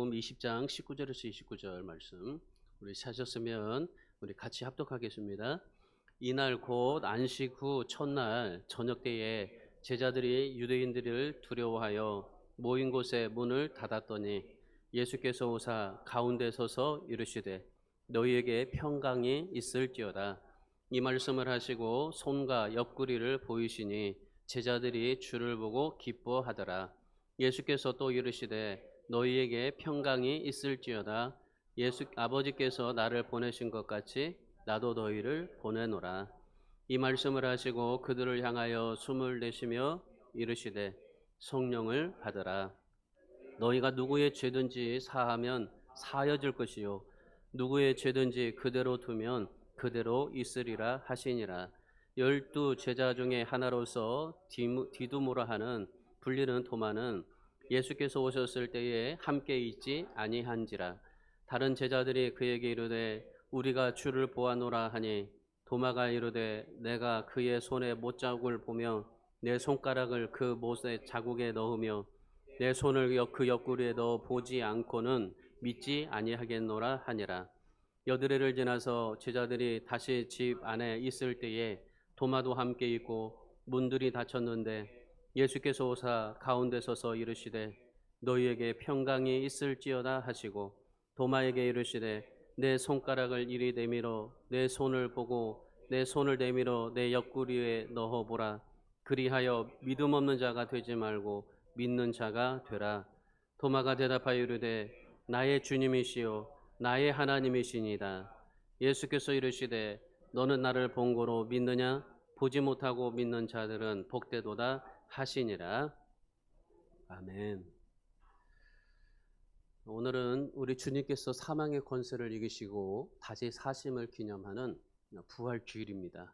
마태복음 20장 19절에서 29절 말씀 우리 찾으셨으면 우리 같이 합독하겠습니다. 이날 곧 안식 후 첫날 저녁 때에 제자들이 유대인들을 두려워하여 모인 곳에 문을 닫았더니 예수께서 오사 가운데 서서 이르시되 너희에게 평강이 있을지어다. 이 말씀을 하시고 손과 옆구리를 보이시니 제자들이 주를 보고 기뻐하더라. 예수께서 또 이르시되 너희에게 평강이 있을지어다. 아버지께서 나를 보내신 것 같이 나도 너희를 보내노라. 이 말씀을 하시고 그들을 향하여 숨을 내쉬며 이르시되 성령을 받으라. 너희가 누구의 죄든지 사하면 사하여질 것이요 누구의 죄든지 그대로 두면 그대로 있으리라 하시니라. 12 제자 중에 하나로서 디두모라 하는 불리는 도마는 예수께서 오셨을 때에 함께 있지 아니한지라. 다른 제자들이 그에게 이르되 우리가 주를 보아노라 하니 도마가 이르되 내가 그의 손에 못자국을 보며 내 손가락을 그 못의 자국에 넣으며 내 손을 그 옆구리에 넣어 보지 않고는 믿지 아니하겠노라 하니라. 여드레를 지나서 제자들이 다시 집 안에 있을 때에 도마도 함께 있고 문들이 닫혔는데 예수께서 오사 가운데 서서 이르시되 너희에게 평강이 있을지어다 하시고 도마에게 이르시되 내 손가락을 이리 내밀어 내 손을 보고 내 손을 내밀어 내 옆구리에 넣어보라. 그리하여 믿음 없는 자가 되지 말고 믿는 자가 되라. 도마가 대답하여 이르되 나의 주님이시요 나의 하나님이시니이다. 예수께서 이르시되 너는 나를 본고로 믿느냐? 보지 못하고 믿는 자들은 복되도다 하시니라. 아멘. 오늘은 우리 주님께서 사망의 권세를 이기시고 다시 사심을 기념하는 부활주일입니다.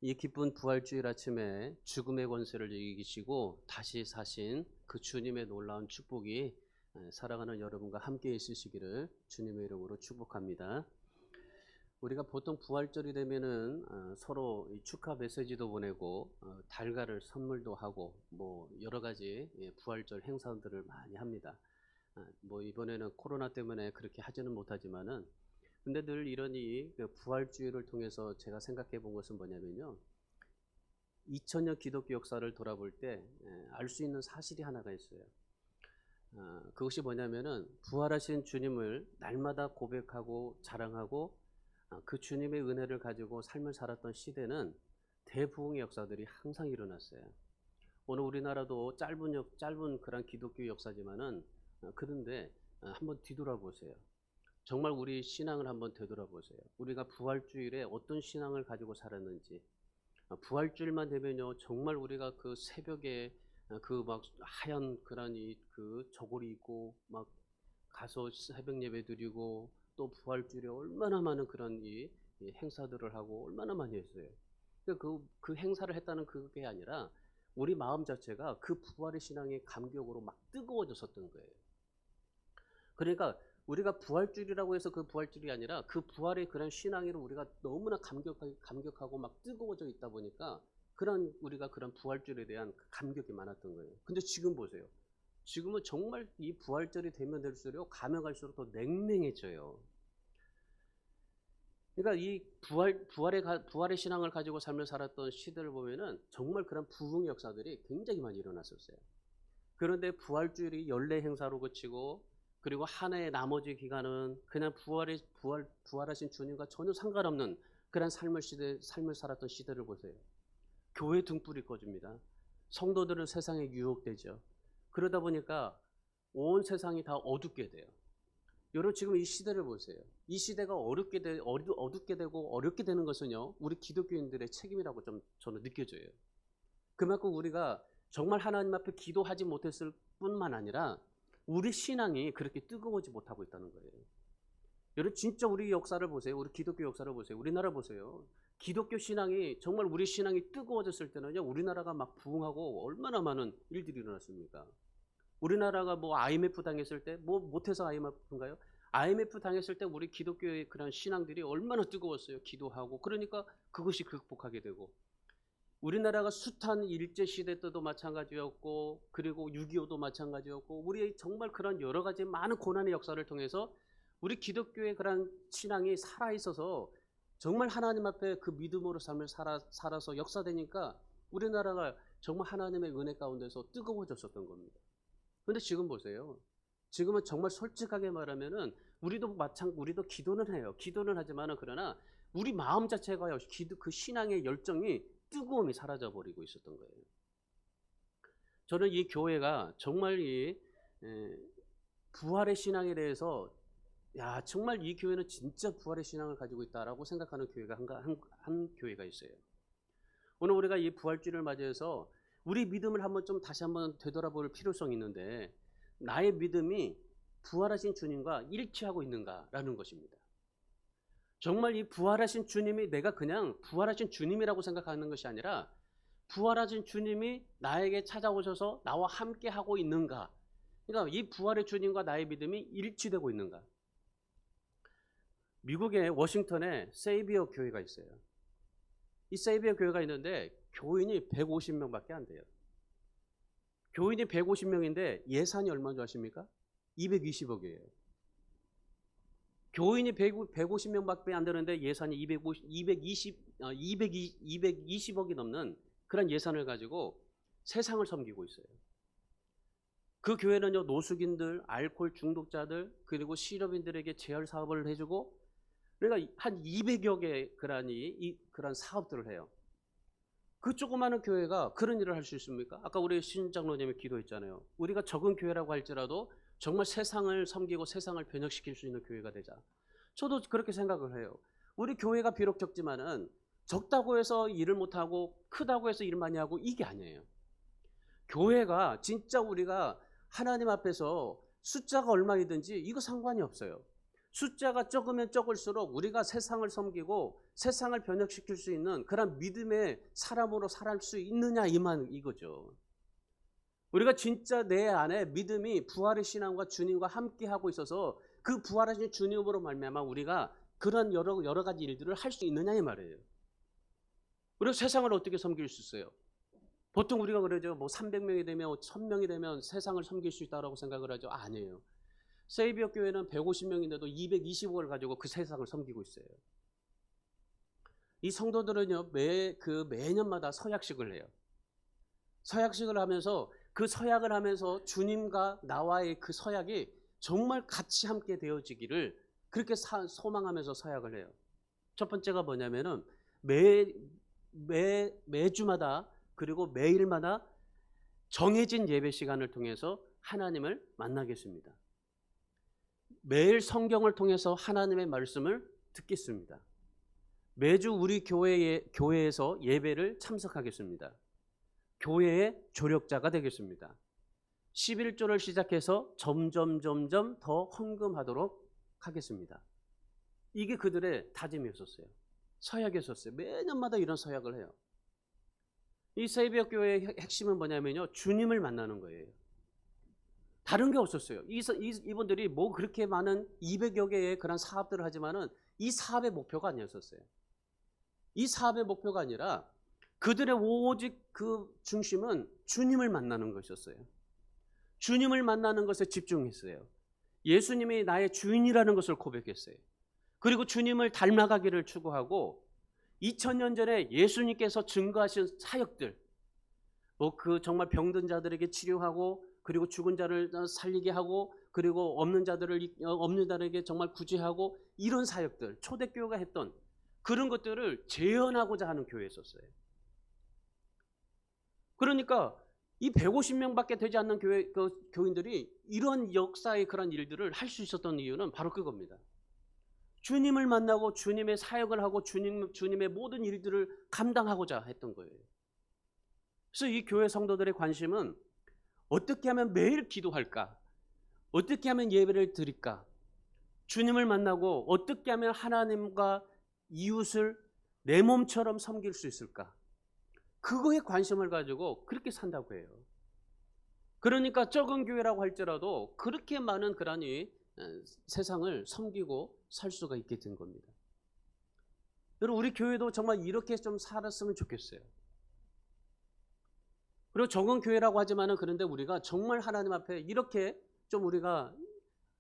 이 기쁜 부활주일 아침에 죽음의 권세를 이기시고 다시 사신 그 주님의 놀라운 축복이 살아가는 여러분과 함께 있으시기를 주님의 이름으로 축복합니다. 우리가 보통 부활절이 되면은 서로 축하 메시지도 보내고 달걀을 선물도 하고 뭐 여러 가지 부활절 행사들을 많이 합니다. 뭐 이번에는 코로나 때문에 그렇게 하지는 못하지만은 근데 늘 이런 이 부활주의를 통해서 제가 생각해 본 것은 뭐냐면요. 2000년 기독교 역사를 돌아볼 때 알 수 있는 사실이 하나가 있어요. 그것이 뭐냐면은 부활하신 주님을 날마다 고백하고 자랑하고 그 주님의 은혜를 가지고 삶을 살았던 시대는 대부흥의 역사들이 항상 일어났어요. 오늘 우리나라도 짧은 그런 기독교 역사지만은 그런데 한번 뒤돌아보세요. 정말 우리 신앙을 한번 되돌아보세요. 우리가 부활주일에 어떤 신앙을 가지고 살았는지. 부활주일만 되면요 정말 우리가 그 새벽에 그 막 하얀 그런 그 저고리 입고 막 가서 새벽 예배 드리고 또 부활주일에 얼마나 많은 그런 이 행사들을 하고 얼마나 많이 했어요. 그 행사를 했다는 그게 아니라 우리 마음 자체가 그 부활의 신앙의 감격으로 막 뜨거워졌었던 거예요. 그러니까 우리가 부활주일이라고 해서 그 부활주일이 아니라 그 부활의 그런 신앙으로 우리가 너무나 감격하고 막 뜨거워져 있다 보니까 우리가 그런 부활절에 대한 감격이 많았던 거예요. 근데 지금 보세요. 지금은 정말 이 부활절이 되면 될수록 가면 갈수록 더 냉랭해져요. 그러니까 이 부활의 신앙을 가지고 삶을 살았던 시대를 보면은 정말 그런 부흥 역사들이 굉장히 많이 일어났었어요. 그런데 부활주일이 연례 행사로 그치고 그리고 한 해의 나머지 기간은 그냥 부활하신 주님과 전혀 상관없는 그런 삶을 살았던 시대를 보세요. 교회 등불이 꺼집니다. 성도들은 세상에 유혹되죠. 그러다 보니까 온 세상이 다 어둡게 돼요. 여러분 지금 이 시대를 보세요. 이 시대가 어둡게 되고 어렵게 되는 것은요. 우리 기독교인들의 책임이라고 좀 저는 느껴져요. 그만큼 우리가 정말 하나님 앞에 기도하지 못했을 뿐만 아니라 우리 신앙이 그렇게 뜨거워지 못하고 있다는 거예요. 여러분 진짜 우리 역사를 보세요. 우리 기독교 역사를 보세요. 우리나라 보세요. 기독교 신앙이 정말 우리 신앙이 뜨거워졌을 때는요. 우리나라가 막 부흥하고 얼마나 많은 일들이 일어났습니까? 우리나라가 뭐 IMF 당했을 때 뭐 못해서 IMF인가요? IMF 당했을 때 우리 기독교의 그런 신앙들이 얼마나 뜨거웠어요. 기도하고 그러니까 그것이 극복하게 되고 우리나라가 숱한 일제시대 때도 마찬가지였고 그리고 6.25도 마찬가지였고 우리 정말 그런 여러 가지 많은 고난의 역사를 통해서 우리 기독교의 그런 신앙이 살아있어서 정말 하나님 앞에 그 믿음으로 삶을 살아서 역사되니까 우리나라가 정말 하나님의 은혜 가운데서 뜨거워졌었던 겁니다. 그런데 지금 보세요. 지금은 정말 솔직하게 말하면은 우리도 기도는 해요. 기도는 하지만은 그러나 우리 마음 자체가요. 그 신앙의 열정이 뜨거움이 사라져 버리고 있었던 거예요. 저는 이 교회가 정말 이 부활의 신앙에 대해서 정말 이 교회는 진짜 부활의 신앙을 가지고 있다라고 생각하는 교회가 한 교회가 있어요. 오늘 우리가 이 부활주를 맞이해서 우리 믿음을 다시 한번 되돌아볼 필요성이 있는데 나의 믿음이 부활하신 주님과 일치하고 있는가라는 것입니다. 정말 이 부활하신 주님이 내가 그냥 부활하신 주님이라고 생각하는 것이 아니라 부활하신 주님이 나에게 찾아오셔서 나와 함께 하고 있는가. 그러니까 이 부활의 주님과 나의 믿음이 일치되고 있는가. 미국의 워싱턴에 세이비어 교회가 있어요. 이 세이비어 교회가 있는데 교인이 150명밖에 안 돼요. 교인이 150명인데 예산이 얼마인 줄 아십니까? 220억이에요. 교인이 150명밖에 안 되는데 예산이 220억이 넘는 그런 예산을 가지고 세상을 섬기고 있어요. 그 교회는요, 노숙인들, 알코올 중독자들, 그리고 실업인들에게 재활 사업을 해주고, 그러니까 한 200여 개 그런 사업들을 해요. 그 조그마한 교회가 그런 일을 할 수 있습니까? 아까 우리 신장로님이 기도했잖아요. 우리가 적은 교회라고 할지라도 정말 세상을 섬기고 세상을 변혁시킬 수 있는 교회가 되자. 저도 그렇게 생각을 해요. 우리 교회가 비록 적지만은 적다고 해서 일을 못하고 크다고 해서 일 많이 하고 이게 아니에요. 교회가 진짜 우리가 하나님 앞에서 숫자가 얼마이든지 이거 상관이 없어요. 숫자가 적으면 적을수록 우리가 세상을 섬기고 세상을 변혁시킬 수 있는 그런 믿음의 사람으로 살 수 있느냐 이거죠. 우리가 진짜 내 안에 믿음이 부활의 신앙과 주님과 함께 하고 있어서 그 부활하신 주님으로 말미암아 우리가 그런 여러 가지 일들을 할 수 있느냐 이 말이에요. 우리가 세상을 어떻게 섬길 수 있어요? 보통 우리가 그러죠. 300명이 되면 1000명이 되면 세상을 섬길 수 있다고 생각을 하죠. 아니에요. 세이비어 교회는 150명인데도 220억을 가지고 그 세상을 섬기고 있어요. 이 성도들은요, 매년마다 서약식을 해요. 서약식을 하면서 그 서약을 하면서 주님과 나와의 그 서약이 정말 같이 함께 되어지기를 그렇게 소망하면서 서약을 해요. 첫 번째가 뭐냐면은 매주마다 그리고 매일마다 정해진 예배 시간을 통해서 하나님을 만나겠습니다. 매일 성경을 통해서 하나님의 말씀을 듣겠습니다. 매주 우리 교회에서 예배를 참석하겠습니다. 교회의 조력자가 되겠습니다. 11조를 시작해서 점점 더 헌금하도록 하겠습니다. 이게 그들의 다짐이었었어요. 서약이었었어요. 매년마다 이런 서약을 해요. 이 세이비어 교회의 핵심은 뭐냐면요, 주님을 만나는 거예요. 다른 게 없었어요. 이분들이 그렇게 많은 200여 개의 그런 사업들을 하지만은 이 사업의 목표가 아니었었어요. 이 사업의 목표가 아니라 그들의 오직 그 중심은 주님을 만나는 것이었어요. 주님을 만나는 것에 집중했어요. 예수님이 나의 주인이라는 것을 고백했어요. 그리고 주님을 닮아가기를 추구하고 2000년 전에 예수님께서 증거하신 사역들, 정말 병든 자들에게 치료하고 그리고 죽은 자를 살리게 하고 그리고 없는 자들에게 정말 구제하고 이런 사역들, 초대교회가 했던 그런 것들을 재현하고자 하는 교회였었어요. 그러니까 이 150명밖에 되지 않는 교인들이 이런 역사의 그런 일들을 할 수 있었던 이유는 바로 그겁니다. 주님을 만나고 주님의 사역을 하고 주님의 모든 일들을 감당하고자 했던 거예요. 그래서 이 교회 성도들의 관심은 어떻게 하면 매일 기도할까? 어떻게 하면 예배를 드릴까? 주님을 만나고 어떻게 하면 하나님과 이웃을 내 몸처럼 섬길 수 있을까? 그거에 관심을 가지고 그렇게 산다고 해요. 그러니까 적은 교회라고 할지라도 그렇게 많은 그러니 세상을 섬기고 살 수가 있게 된 겁니다. 여러분, 우리 교회도 정말 이렇게 좀 살았으면 좋겠어요. 그리고 적은 교회라고 하지만은 그런데 우리가 정말 하나님 앞에 이렇게 좀 우리가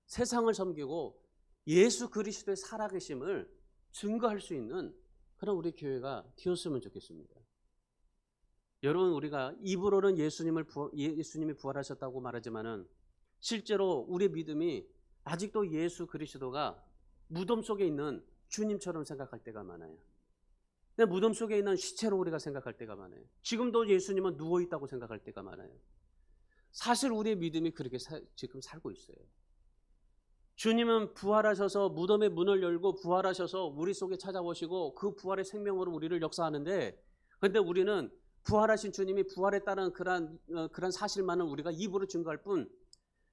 세상을 섬기고 예수 그리스도의 살아계심을 증거할 수 있는 그런 우리 교회가 되었으면 좋겠습니다. 여러분, 우리가 입으로는 예수님이 부활하셨다고 말하지만은 실제로 우리의 믿음이 아직도 예수 그리스도가 무덤 속에 있는 주님처럼 생각할 때가 많아요. 근데 무덤 속에 있는 시체로 우리가 생각할 때가 많아요. 지금도 예수님은 누워 있다고 생각할 때가 많아요. 사실 우리의 믿음이 그렇게 지금 살고 있어요. 주님은 부활하셔서 무덤의 문을 열고 부활하셔서 우리 속에 찾아오시고 그 부활의 생명으로 우리를 역사하는데, 그런데 우리는 부활하신 주님이 부활했다는 그런 사실만은 우리가 입으로 증거할 뿐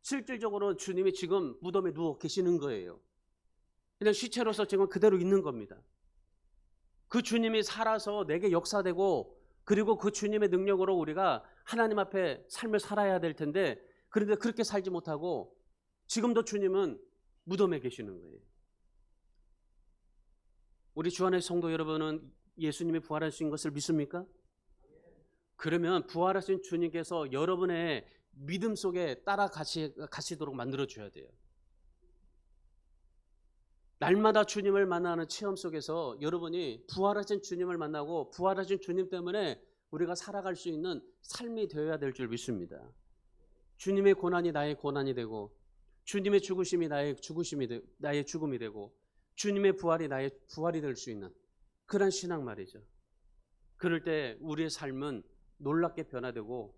실질적으로 주님이 지금 무덤에 누워 계시는 거예요. 그냥 시체로서 지금 그대로 있는 겁니다. 그 주님이 살아서 내게 역사되고 그리고 그 주님의 능력으로 우리가 하나님 앞에 삶을 살아야 될 텐데, 그런데 그렇게 살지 못하고 지금도 주님은 무덤에 계시는 거예요. 우리 주 안의 성도 여러분은 예수님이 부활하신 것을 믿습니까? 그러면 부활하신 주님께서 여러분의 믿음 속에 따라가시도록 만들어줘야 돼요. 날마다 주님을 만나는 체험 속에서 여러분이 부활하신 주님을 만나고 부활하신 주님 때문에 우리가 살아갈 수 있는 삶이 되어야 될 줄 믿습니다. 주님의 고난이 나의 고난이 되고 주님의 죽으심이 나의 죽음이 되고 주님의 부활이 나의 부활이 될 수 있는 그런 신앙 말이죠. 그럴 때 우리의 삶은 놀랍게 변화되고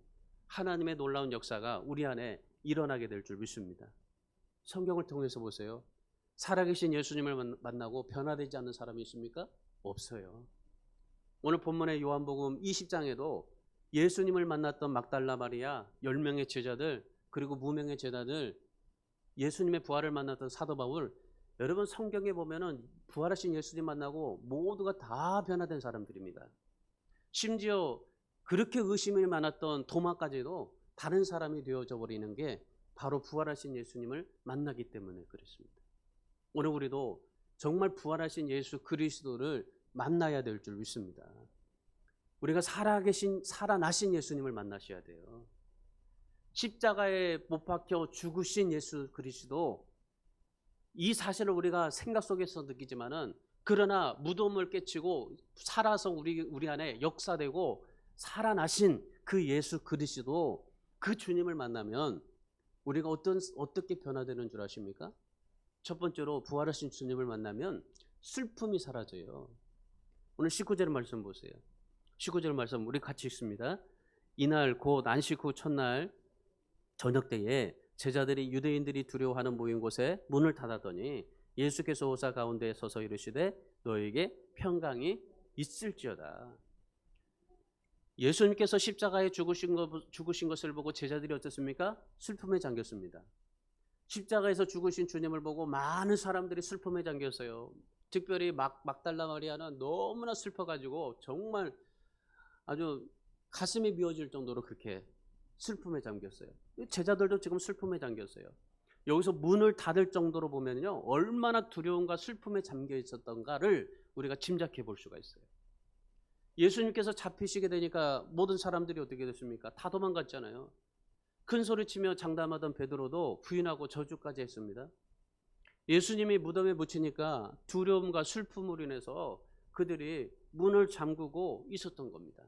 하나님의 놀라운 역사가 우리 안에 일어나게 될 줄 믿습니다. 성경을 통해서 보세요. 살아계신 예수님을 만나고 변화되지 않는 사람이 있습니까? 없어요. 오늘 본문의 요한복음 20장에도 예수님을 만났던 막달라 마리아, 10명의 제자들, 그리고 무명의 제자들, 예수님의 부활을 만났던 사도 바울, 여러분 성경에 보면은 부활하신 예수님 만나고 모두가 다 변화된 사람들입니다. 심지어 그렇게 의심이 많았던 도마까지도 다른 사람이 되어져 버리는 게 바로 부활하신 예수님을 만나기 때문에 그렇습니다. 오늘 우리도 정말 부활하신 예수 그리스도를 만나야 될 줄 믿습니다. 우리가 살아나신 예수님을 만나셔야 돼요. 십자가에 못 박혀 죽으신 예수 그리스도, 이 사실을 우리가 생각 속에서 느끼지만은 그러나 무덤을 깨치고 살아서 우리 안에 역사되고 살아나신 그 예수 그리스도, 그 주님을 만나면 우리가 어떻게 변화되는 줄 아십니까? 첫 번째로 부활하신 주님을 만나면 슬픔이 사라져요. 오늘 19절 말씀 보세요. 19절 말씀 우리 같이 읽습니다. 이날 곧 안식 후 첫날 저녁 때에 제자들이 유대인들이 두려워하는 모인 곳에 문을 닫았더니 예수께서 오사 가운데 서서 이르시되 너에게 평강이 있을지어다. 예수님께서 십자가에 죽으신 것을 보고 제자들이 어떻습니까? 슬픔에 잠겼습니다. 십자가에서 죽으신 주님을 보고 많은 사람들이 슬픔에 잠겼어요. 특별히 막달라 마리아는 너무나 슬퍼가지고 정말 아주 가슴이 미어질 정도로 그렇게 슬픔에 잠겼어요. 제자들도 지금 슬픔에 잠겼어요. 여기서 문을 닫을 정도로 보면요, 얼마나 두려움과 슬픔에 잠겨 있었던가를 우리가 짐작해 볼 수가 있어요. 예수님께서 잡히시게 되니까 모든 사람들이 어떻게 됐습니까? 다 도망갔잖아요. 큰 소리치며 장담하던 베드로도 부인하고 저주까지 했습니다. 예수님이 무덤에 묻히니까 두려움과 슬픔으로 인해서 그들이 문을 잠그고 있었던 겁니다.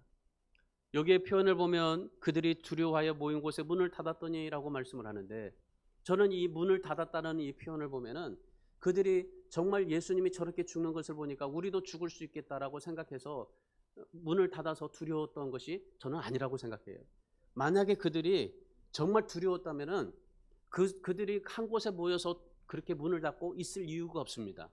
여기에 표현을 보면 그들이 두려워하여 모인 곳에 문을 닫았더니 라고 말씀을 하는데, 저는 이 문을 닫았다는 이 표현을 보면은 그들이 정말 예수님이 저렇게 죽는 것을 보니까 우리도 죽을 수 있겠다라고 생각해서 문을 닫아서 두려웠던 것이 저는 아니라고 생각해요. 만약에 그들이 정말 두려웠다면은 그들이 한 곳에 모여서 그렇게 문을 닫고 있을 이유가 없습니다.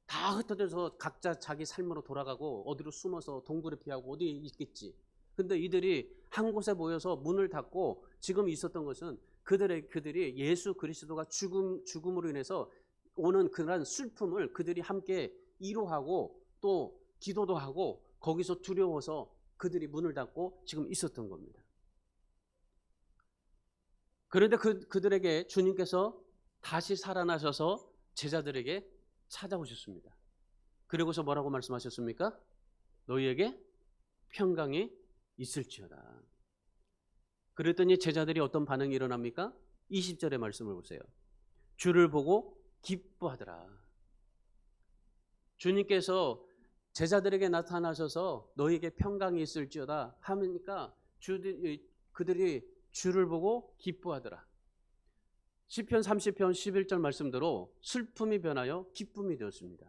다 흩어져서 각자 자기 삶으로 돌아가고 어디로 숨어서 동굴에 피하고 어디에 있겠지. 근데 이들이 한 곳에 모여서 문을 닫고 지금 있었던 것은 그들이 예수 그리스도가 죽음으로 인해서 오는 그런 슬픔을 그들이 함께 이루하고 또 기도도 하고 거기서 두려워서 그들이 문을 닫고 지금 있었던 겁니다. 그런데 그들에게 주님께서 다시 살아나셔서 제자들에게 찾아오셨습니다. 그리고서 뭐라고 말씀하셨습니까? 너희에게 평강이 있을지어다. 그랬더니 제자들이 어떤 반응이 일어납니까? 20절의 말씀을 보세요. 주를 보고 기뻐하더라. 주님께서 제자들에게 나타나셔서 너에게 평강이 있을지어다 하니까 그들이 주를 보고 기뻐하더라. 시편 30편 11절 말씀대로 슬픔이 변하여 기쁨이 되었습니다.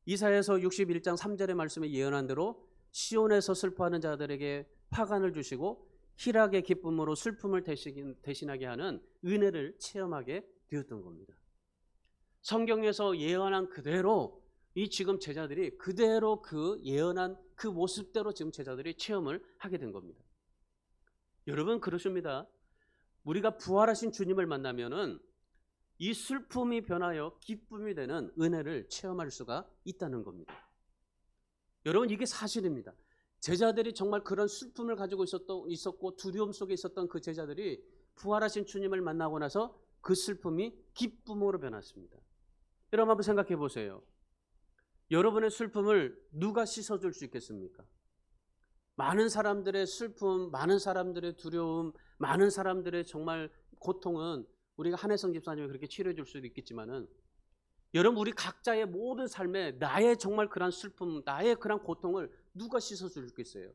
이사야서 61장 3절의 말씀에 예언한 대로 시온에서 슬퍼하는 자들에게 화관을 주시고 희락의 기쁨으로 슬픔을 대신하게 하는 은혜를 체험하게 되었던 겁니다. 성경에서 예언한 그대로 이 지금 제자들이 그대로 그 예언한 그 모습대로 지금 제자들이 체험을 하게 된 겁니다. 여러분 그렇습니다. 우리가 부활하신 주님을 만나면은 이 슬픔이 변하여 기쁨이 되는 은혜를 체험할 수가 있다는 겁니다. 여러분 이게 사실입니다. 제자들이 정말 그런 슬픔을 가지고 있었고 두려움 속에 있었던 그 제자들이 부활하신 주님을 만나고 나서 그 슬픔이 기쁨으로 변했습니다. 여러분 한번 생각해 보세요. 여러분의 슬픔을 누가 씻어줄 수 있겠습니까? 많은 사람들의 슬픔, 많은 사람들의 두려움, 많은 사람들의 정말 고통은 우리가 한혜성 집사님이 그렇게 치료해 줄 수도 있겠지만은 여러분 우리 각자의 모든 삶에 나의 정말 그런 슬픔, 나의 그런 고통을 누가 씻어줄 수 있겠어요?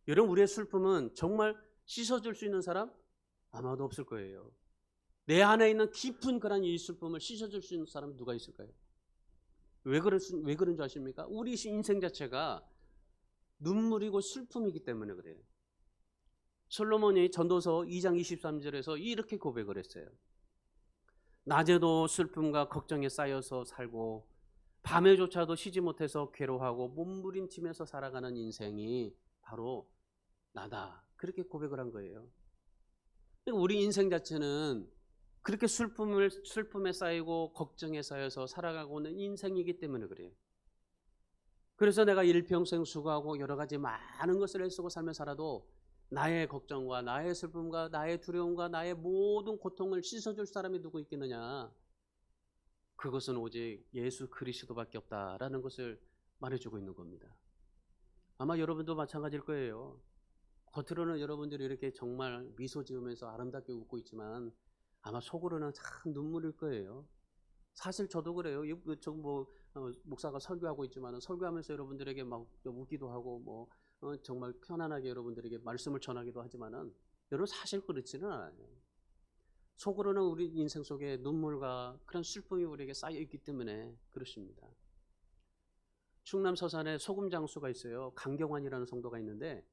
여러분 우리의 슬픔은 정말 씻어줄 수 있는 사람 아마도 없을 거예요. 내 안에 있는 깊은 그런 이 슬픔을 씻어줄 수 있는 사람은 누가 있을까요? 왜 그런 줄 아십니까? 우리 인생 자체가 눈물이고 슬픔이기 때문에 그래요. 솔로몬이 전도서 2장 23절에서 이렇게 고백을 했어요. 낮에도 슬픔과 걱정에 쌓여서 살고 밤에조차도 쉬지 못해서 괴로워하고 몸부림치면서 살아가는 인생이 바로 나다. 그렇게 고백을 한 거예요. 우리 인생 자체는 그렇게 슬픔에 쌓이고 걱정에 쌓여서 살아가고 있는 인생이기 때문에 그래요. 그래서 내가 일평생 수고하고 여러 가지 많은 것을 애쓰고 살며 살아도 나의 걱정과 나의 슬픔과 나의 두려움과 나의 모든 고통을 씻어줄 사람이 누구 있겠느냐? 그것은 오직 예수 그리스도밖에 없다라는 것을 말해주고 있는 겁니다. 아마 여러분도 마찬가지일 거예요. 겉으로는 여러분들이 이렇게 정말 미소 지으면서 아름답게 웃고 있지만 아마 속으로는 참 눈물일 거예요. 사실 저도 그래요. 목사가 설교하고 있지만 설교하면서 여러분들에게 막 웃기도 하고 정말 편안하게 여러분들에게 말씀을 전하기도 하지만은 여러분 사실 그렇지는 않아요. 속으로는 우리 인생 속에 눈물과 그런 슬픔이 우리에게 쌓여 있기 때문에 그렇습니다. 충남 서산에 소금 장수가 있어요. 강경환이라는 성도가 있는데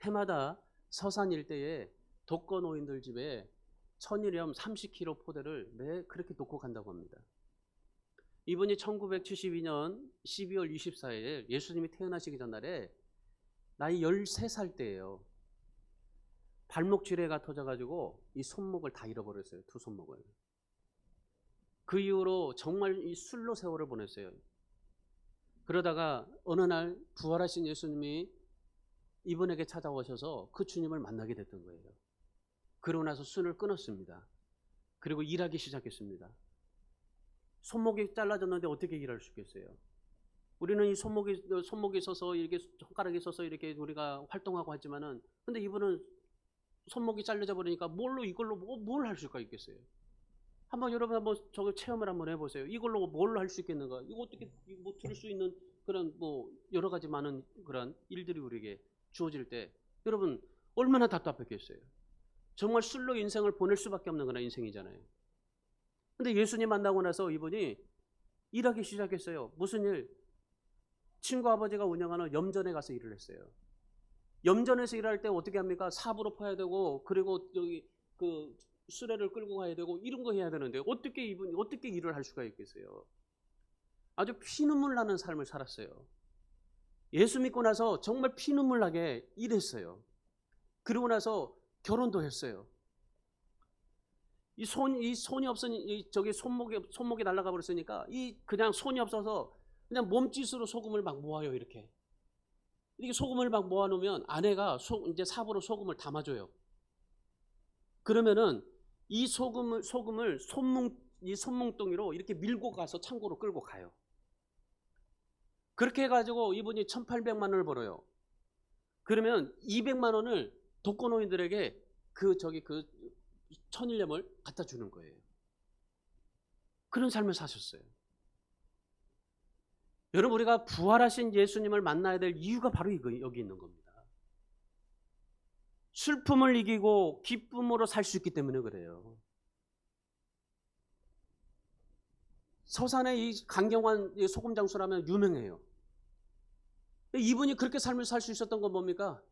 해마다 서산 일대에 독거노인들 집에 천일염 30kg 포대를 매 그렇게 놓고 간다고 합니다. 이분이 1972년 12월 24일 예수님이 태어나시기 전날에 나이 13살 때예요. 발목 지뢰가 터져가지고 이 손목을 다 잃어버렸어요. 두 손목을. 그 이후로 정말 이 술로 세월을 보냈어요. 그러다가 어느 날 부활하신 예수님이 이분에게 찾아오셔서 그 주님을 만나게 됐던 거예요. 그러고 나서 술을 끊었습니다. 그리고 일하기 시작했습니다. 손목이 잘라졌는데 어떻게 일할 수 있겠어요? 우리는 이 손목이 있어서 이렇게 손가락이 있어서 이렇게 우리가 활동하고 하지만은 근데 이분은 손목이 잘려져 버리니까 이걸로 뭘 할 수가 있겠어요? 여러분 한번 저거 체험을 한번 해보세요. 이걸로 뭘 할 수 있겠는가? 이거 어떻게 들을 수 있는 그런 여러 가지 많은 그런 일들이 우리에게 주어질 때 여러분 얼마나 답답했겠어요? 정말 술로 인생을 보낼 수밖에 없는 그런 인생이잖아요. 근데 예수님 만나고 나서 이분이 일하기 시작했어요. 무슨 일? 친구 아버지가 운영하는 염전에 가서 일을 했어요. 염전에서 일할 때 어떻게 합니까? 삽으로 퍼야 되고 그리고 여기 그 수레를 끌고 가야 되고 이런 거 해야 되는데 어떻게 일을 할 수가 있겠어요? 아주 피눈물 나는 삶을 살았어요. 예수 믿고 나서 정말 피눈물 나게 일했어요. 그러고 나서 결혼도 했어요. 이 손이 없으니 손목이 날아가 버렸으니까 그냥 손이 없어서 그냥 몸짓으로 소금을 막 모아요. 이렇게 소금을 막 모아놓으면 아내가 이제 삽으로 소금을 담아줘요. 그러면은 이 소금을 손뭉뚱이로 이렇게 밀고 가서 창고로 끌고 가요. 그렇게 해가지고 이분이 1,800만 원을 벌어요. 그러면 200만 원을 독거노인들에게 그 천일염을 갖다 주는 거예요. 그런 삶을 사셨어요. 여러분, 우리가 부활하신 예수님을 만나야 될 이유가 바로 여기 있는 겁니다. 슬픔을 이기고 기쁨으로 살 수 있기 때문에 그래요. 서산의 이 강경환 소금장수라면 유명해요. 이분이 그렇게 삶을 살 수 있었던 건 뭡니까?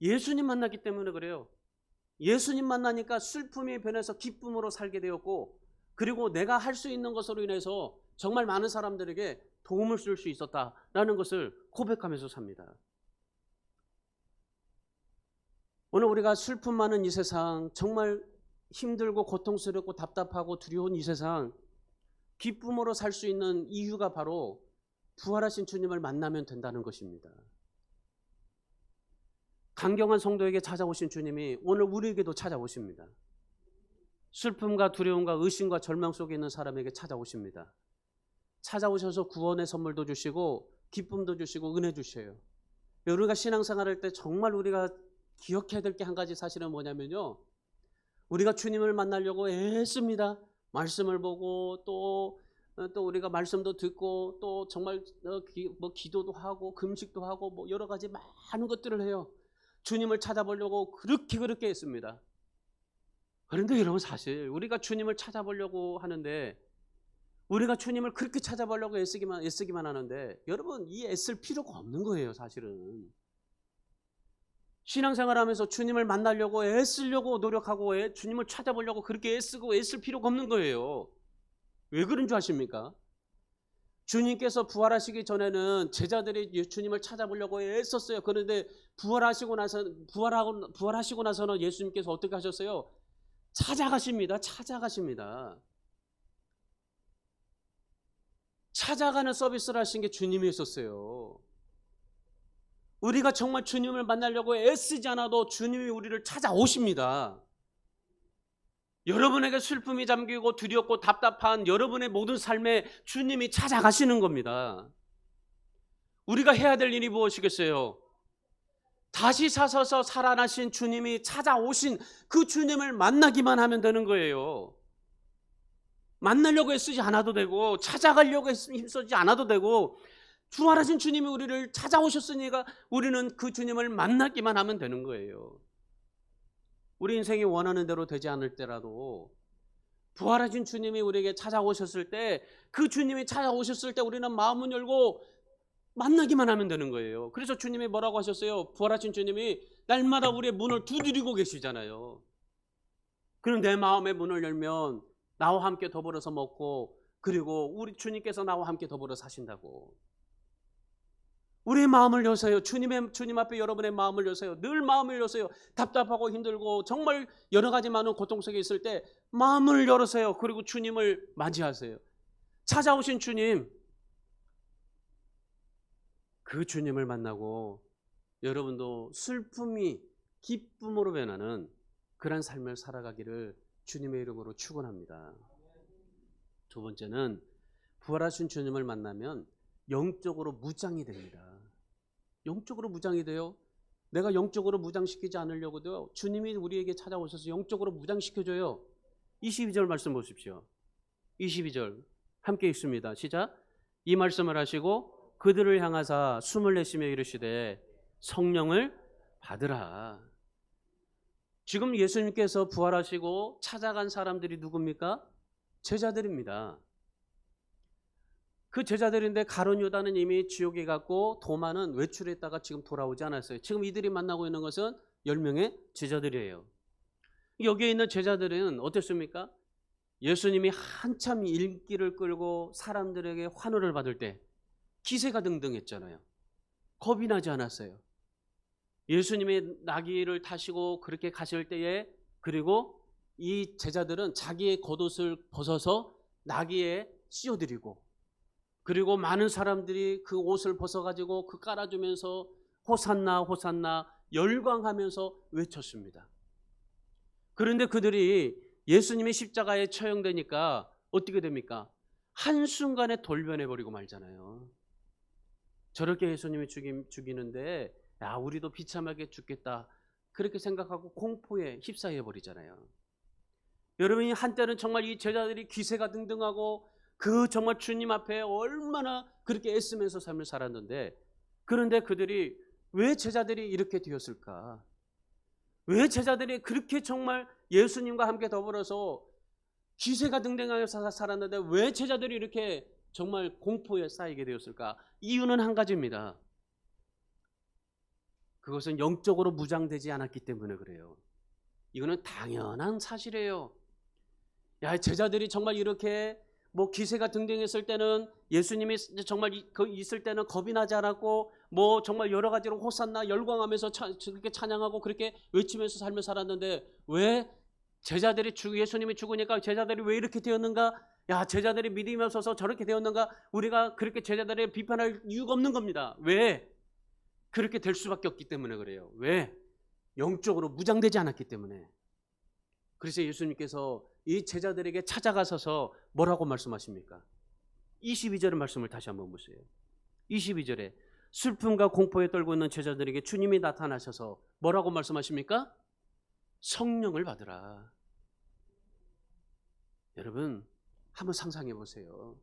예수님 만났기 때문에 그래요. 예수님 만나니까 슬픔이 변해서 기쁨으로 살게 되었고, 그리고 내가 할 수 있는 것으로 인해서 정말 많은 사람들에게 도움을 줄 수 있었다라는 것을 고백하면서 삽니다. 오늘 우리가 슬픔 많은 이 세상, 정말 힘들고 고통스럽고 답답하고 두려운 이 세상, 기쁨으로 살 수 있는 이유가 바로 부활하신 주님을 만나면 된다는 것입니다. 강경한 성도에게 찾아오신 주님이 오늘 우리에게도 찾아오십니다. 슬픔과 두려움과 의심과 절망 속에 있는 사람에게 찾아오십니다. 찾아오셔서 구원의 선물도 주시고 기쁨도 주시고 은혜 주셔요. 우리가 신앙생활할 때 정말 우리가 기억해야 될 게 한 가지 사실은 뭐냐면요, 우리가 주님을 만나려고 애씁니다. 말씀을 보고 또 우리가 말씀도 듣고 또 정말 기도도 하고 금식도 하고 뭐 여러 가지 많은 것들을 해요. 주님을 찾아보려고 그렇게 했습니다. 그런데 여러분, 사실 우리가 주님을 찾아보려고 하는데, 우리가 주님을 그렇게 찾아보려고 애쓰기만 하는데, 여러분, 이 애쓸 필요가 없는 거예요. 사실은 신앙생활하면서 주님을 만나려고 애쓰려고 노력하고 주님을 찾아보려고 그렇게 애쓰고 애쓸 필요가 없는 거예요. 왜 그런 줄 아십니까? 주님께서 부활하시기 전에는 제자들이 주님을 찾아보려고 애썼어요. 그런데 부활하시고 나서는 예수님께서 어떻게 하셨어요? 찾아가십니다. 찾아가는 서비스를 하신 게 주님이었어요. 우리가 정말 주님을 만나려고 애쓰지 않아도 주님이 우리를 찾아오십니다. 여러분에게 슬픔이 잠기고 두렵고 답답한 여러분의 모든 삶에 주님이 찾아가시는 겁니다. 우리가 해야 될 일이 무엇이겠어요? 다시 사셔서 살아나신 주님이 찾아오신 그 주님을 만나기만 하면 되는 거예요. 만나려고 애쓰지 않아도 되고 찾아가려고 힘쓰지 않아도 되고, 부활하신 주님이 우리를 찾아오셨으니까 우리는 그 주님을 만나기만 하면 되는 거예요. 우리 인생이 원하는 대로 되지 않을 때라도 부활하신 주님이 우리에게 찾아오셨을 때, 그 주님이 찾아오셨을 때 우리는 마음을 열고 만나기만 하면 되는 거예요. 그래서 주님이 뭐라고 하셨어요? 부활하신 주님이 날마다 우리의 문을 두드리고 계시잖아요. 그럼 내 마음의 문을 열면 나와 함께 더불어서 먹고, 그리고 우리 주님께서 나와 함께 더불어 사신다고. 우리의 마음을 여세요. 주님 앞에 여러분의 마음을 여세요. 늘 마음을 여세요. 답답하고 힘들고 정말 여러 가지 많은 고통 속에 있을 때 마음을 열으세요. 그리고 주님을 맞이하세요. 찾아오신 주님, 그 주님을 만나고 여러분도 슬픔이 기쁨으로 변하는 그런 삶을 살아가기를 주님의 이름으로 축원합니다. 두 번째는, 부활하신 주님을 만나면 영적으로 무장이 됩니다. 영적으로 무장이 돼요. 내가 영적으로 무장시키지 않으려고도 주님이 우리에게 찾아오셔서 영적으로 무장시켜줘요. 22절 말씀 보십시오. 22절 함께 읽습니다. 시작. 이 말씀을 하시고 그들을 향하사 숨을 내쉬며 이르시되 성령을 받으라. 지금 예수님께서 부활하시고 찾아간 사람들이 누굽니까? 제자들입니다. 그 제자들인데 가룟 유다는 이미 지옥에 갔고 도마는 외출했다가 지금 돌아오지 않았어요. 지금 이들이 만나고 있는 것은 10명의 제자들이에요. 여기에 있는 제자들은 어땠습니까? 예수님이 한참 인기를 끌고 사람들에게 환호를 받을 때 기세가 등등했잖아요. 겁이 나지 않았어요. 예수님이 나귀를 타시고 그렇게 가실 때에, 그리고 이 제자들은 자기의 겉옷을 벗어서 나귀에 씌워드리고, 그리고 많은 사람들이 그 옷을 벗어가지고 그 깔아주면서 호산나 호산나 열광하면서 외쳤습니다. 그런데 그들이 예수님이 십자가에 처형되니까 어떻게 됩니까? 한순간에 돌변해버리고 말잖아요. 저렇게 예수님이 죽이는데 야, 우리도 비참하게 죽겠다. 그렇게 생각하고 공포에 휩싸여 버리잖아요. 여러분이 한때는 정말 이 제자들이 기세가 등등하고 그 정말 주님 앞에 얼마나 그렇게 애쓰면서 삶을 살았는데, 그런데 그들이 왜 제자들이 이렇게 되었을까? 왜 제자들이 그렇게 정말 예수님과 함께 더불어서 기세가 등등하게 살았는데 왜 제자들이 이렇게 정말 공포에 쌓이게 되었을까? 이유는 한 가지입니다. 그것은 영적으로 무장되지 않았기 때문에 그래요. 이거는 당연한 사실이에요. 야, 제자들이 정말 이렇게 뭐 기세가 등등했을 때는 예수님이 정말 있을 때는 겁이 나지 않았고 뭐 정말 여러 가지로 호산나 열광하면서 그렇게 찬양하고 그렇게 외치면서 삶을 살았는데 왜 제자들이 예수님이 죽으니까 제자들이 왜 이렇게 되었는가? 야, 제자들이 믿음이 없어서 저렇게 되었는가? 우리가 그렇게 제자들을 비판할 이유가 없는 겁니다. 왜? 그렇게 될 수밖에 없기 때문에 그래요. 왜? 영적으로 무장되지 않았기 때문에. 그래서 예수님께서 이 제자들에게 찾아가셔서 뭐라고 말씀하십니까? 22절의 말씀을 다시 한번 보세요. 22절에 슬픔과 공포에 떨고 있는 제자들에게 주님이 나타나셔서 뭐라고 말씀하십니까? 성령을 받으라. 여러분, 한번 상상해 보세요.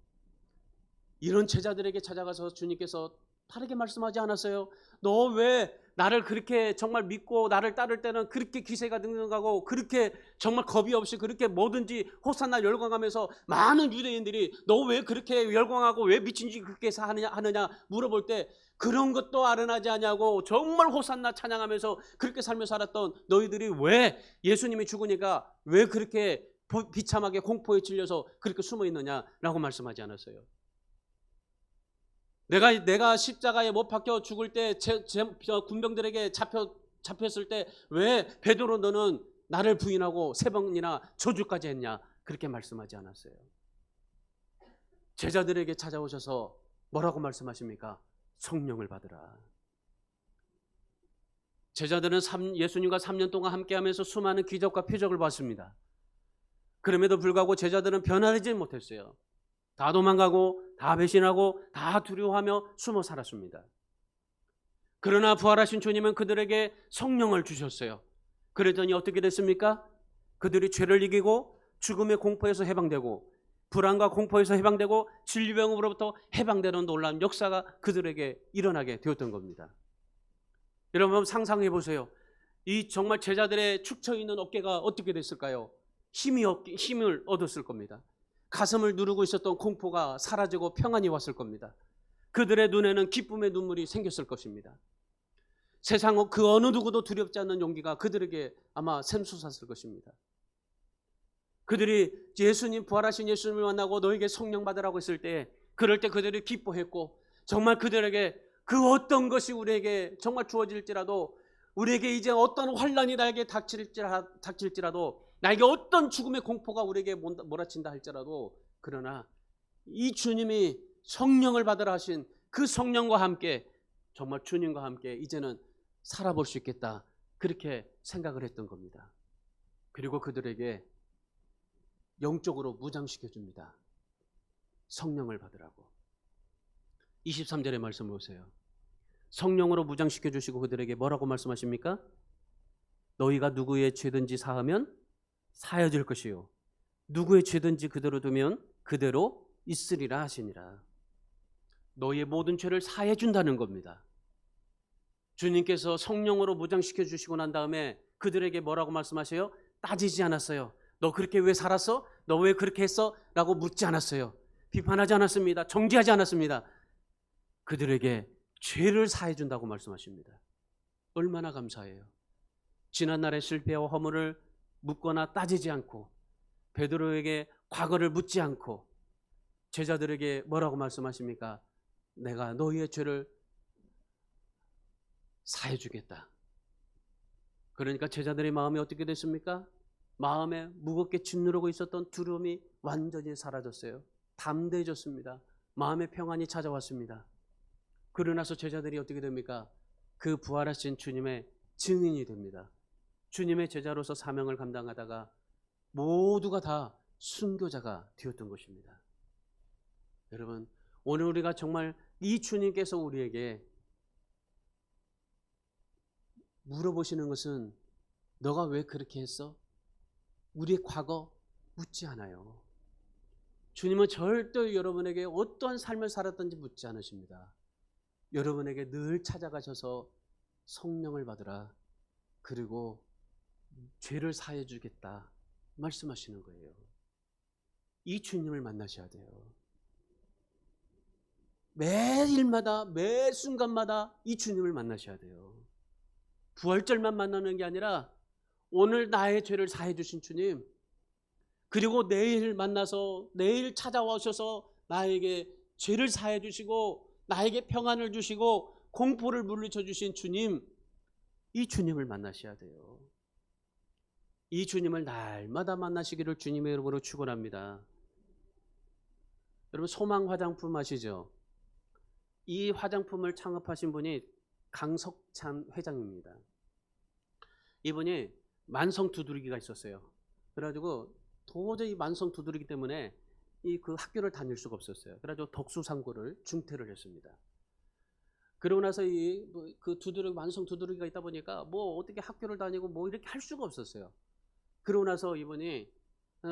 이런 제자들에게 찾아가서 주님께서 다르게 말씀하지 않았어요? 너 왜 나를 그렇게 정말 믿고 나를 따를 때는 그렇게 기세가 등등하고 그렇게 정말 겁이 없이 그렇게 뭐든지 호산나 열광하면서 많은 유대인들이 너 왜 그렇게 열광하고 왜 미친지 그렇게 하느냐 물어볼 때 그런 것도 아른하지 않냐고 정말 호산나 찬양하면서 그렇게 살며 살았던 너희들이 왜 예수님이 죽으니까 왜 그렇게 비참하게 공포에 질려서 그렇게 숨어 있느냐라고 말씀하지 않았어요. 내가 십자가에 못 박혀 죽을 때 군병들에게 잡혔을 때 왜 베드로 너는 나를 부인하고 3번이나 저주까지 했냐 그렇게 말씀하지 않았어요. 제자들에게 찾아오셔서 뭐라고 말씀하십니까? 성령을 받으라. 제자들은 예수님과 3년 동안 함께하면서 수많은 기적과 표적을 봤습니다. 그럼에도 불구하고 제자들은 변화되지 못했어요. 다 도망가고 다 배신하고 다 두려워하며 숨어 살았습니다. 그러나 부활하신 주님은 그들에게 성령을 주셨어요. 그랬더니 어떻게 됐습니까? 그들이 죄를 이기고 죽음의 공포에서 해방되고 불안과 공포에서 해방되고 진리병으로부터 해방되는 놀라운 역사가 그들에게 일어나게 되었던 겁니다. 여러분 상상해 보세요. 이 정말 제자들의 축처 있는 어깨가 어떻게 됐을까요? 힘을 얻었을 겁니다. 가슴을 누르고 있었던 공포가 사라지고 평안이 왔을 겁니다. 그들의 눈에는 기쁨의 눈물이 생겼을 것입니다. 세상 그 어느 누구도 두렵지 않는 용기가 그들에게 아마 샘솟았을 것입니다. 그들이 예수님 부활하신 예수님을 만나고 너에게 성령 받으라고 했을 때 그럴 때 그들이 기뻐했고 정말 그들에게 그 어떤 것이 우리에게 정말 주어질지라도 우리에게 이제 어떤 환난이 나에게 닥칠지라도 나에게 어떤 죽음의 공포가 우리에게 몰아친다 할지라도 그러나 이 주님이 성령을 받으라 하신 그 성령과 함께 정말 주님과 함께 이제는 살아볼 수 있겠다 그렇게 생각을 했던 겁니다. 그리고 그들에게 영적으로 무장시켜 줍니다. 성령을 받으라고. 23절의 말씀 보세요. 성령으로 무장시켜 주시고 그들에게 뭐라고 말씀하십니까? 너희가 누구의 죄든지 사하면 사여질 것이요 누구의 죄든지 그대로 두면 그대로 있으리라 하시니라. 너희의 모든 죄를 사해 준다는 겁니다. 주님께서 성령으로 무장시켜 주시고 난 다음에 그들에게 뭐라고 말씀하세요? 따지지 않았어요. 너 그렇게 왜 살았어? 너 왜 그렇게 했어? 라고 묻지 않았어요. 비판하지 않았습니다. 정죄하지 않았습니다. 그들에게 죄를 사해 준다고 말씀하십니다. 얼마나 감사해요. 지난날의 실패와 허물을 묻거나 따지지 않고 베드로에게 과거를 묻지 않고 제자들에게 뭐라고 말씀하십니까? 내가 너희의 죄를 사해 주겠다. 그러니까 제자들의 마음이 어떻게 됐습니까? 마음에 무겁게 짓누르고 있었던 두려움이 완전히 사라졌어요. 담대해졌습니다. 마음의 평안이 찾아왔습니다. 그러나서 제자들이 어떻게 됩니까? 그 부활하신 주님의 증인이 됩니다. 주님의 제자로서 사명을 감당하다가 모두가 다 순교자가 되었던 것입니다. 여러분, 오늘 우리가 정말 이 주님께서 우리에게 물어보시는 것은 너가 왜 그렇게 했어? 우리의 과거 묻지 않아요. 주님은 절대 여러분에게 어떠한 삶을 살았던지 묻지 않으십니다. 여러분에게 늘 찾아가셔서 성령을 받으라. 그리고 죄를 사해 주겠다 말씀하시는 거예요. 이 주님을 만나셔야 돼요. 매일마다 매 순간마다 이 주님을 만나셔야 돼요. 부활절만 만나는 게 아니라 오늘 나의 죄를 사해 주신 주님, 그리고 내일 만나서 내일 찾아오셔서 나에게 죄를 사해 주시고 나에게 평안을 주시고 공포를 물리쳐 주신 주님, 이 주님을 만나셔야 돼요. 이 주님을 날마다 만나시기를 주님의 이름으로 축원합니다. 여러분, 소망 화장품 아시죠? 이 화장품을 창업하신 분이 강석찬 회장입니다. 이분이 만성 두드러기가 있었어요. 그래가지고 도저히 만성 두드러기 때문에 그 학교를 다닐 수가 없었어요. 그래가지고 덕수상고를 중퇴를 했습니다. 그러고 나서 그 두드러기, 만성 두드러기가 있다 보니까 뭐 어떻게 학교를 다니고 뭐 이렇게 할 수가 없었어요. 그러고 나서 이분이